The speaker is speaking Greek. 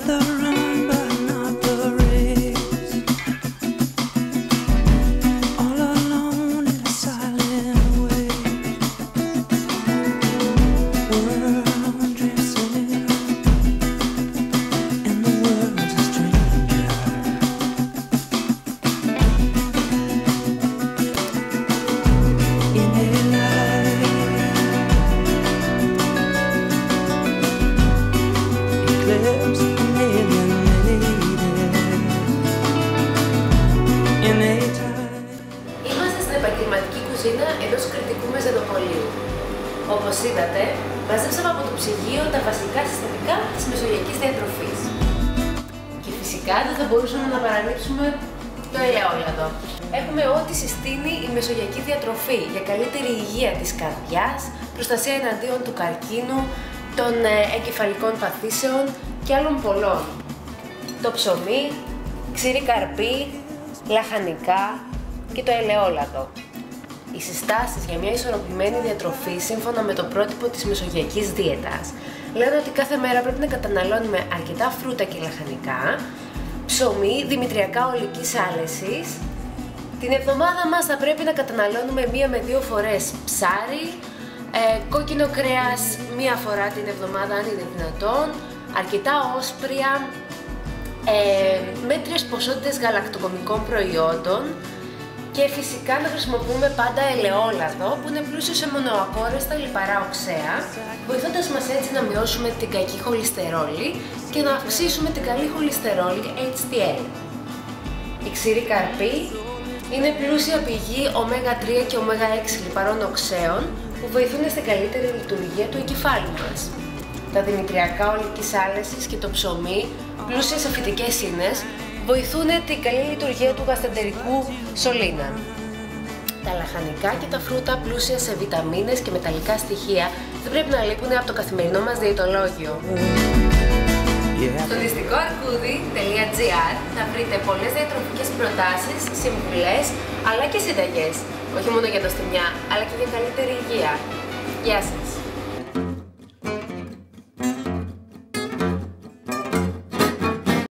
the run, but not the race. All alone in a silent way. World drifts in, and the world's a stranger. In a life, eclipse in a time. Είμαστε στην επαγγελματική κουζίνα ενός κριτικού μεζανοπολίου. Όπως είδατε, μαζέψαμε από το ψυγείο τα βασικά συστατικά της μεσογειακής διατροφής. Και φυσικά δεν θα μπορούσαμε να παραλείψουμε το ελαιόλαδο. Έχουμε ό,τι συστήνει η μεσογειακή διατροφή για καλύτερη υγεία της καρδιάς, προστασία εναντίον του καρκίνου, των εγκεφαλικών παθήσεων και άλλων πολλών. Το ψωμί, ξηρή καρπή, λαχανικά και το ελαιόλαδο. Οι συστάσεις για μια ισορροπημένη διατροφή σύμφωνα με το πρότυπο της μεσογειακής δίαιτας λένε ότι κάθε μέρα πρέπει να καταναλώνουμε αρκετά φρούτα και λαχανικά, ψωμί, δημητριακά ολικής άλεσης. Την εβδομάδα μας θα πρέπει να καταναλώνουμε 1 με 2 φορές ψάρι, κόκκινο κρέας 1 φορά την εβδομάδα αν είναι δυνατόν, αρκετά όσπρια, μέτριες ποσότητες γαλακτοκομικών προϊόντων και φυσικά να χρησιμοποιούμε πάντα ελαιόλαδο που είναι πλούσιο σε μονοαπόρεστα λιπαρά οξέα, βοηθώντας μας έτσι να μειώσουμε την κακή χολυστερόλη και να αυξήσουμε την καλή χολυστερόλη HDL. Η ξηρή καρπή είναι πλούσια πηγή ω3 και ω6 λιπαρών οξέων που βοηθούν στην καλύτερη λειτουργία του εγκεφάλου μας. Τα δημητριακά ολικής άλεσης και το ψωμί, πλούσια σε φυτικές ίνες, βοηθούν την καλή λειτουργία του γαστεντερικού σωλήνα. Τα λαχανικά και τα φρούτα πλούσια σε βιταμίνες και μεταλλικά στοιχεία δεν πρέπει να λείπουν από το καθημερινό μας διαιτολόγιο. Στο ληστικό arkoudi.gr θα βρείτε πολλές διατροφικές προτάσεις, συμβουλές αλλά και συνταγές, όχι μόνο για το στομιά, αλλά και για καλύτερη υγεία. Γεια σας!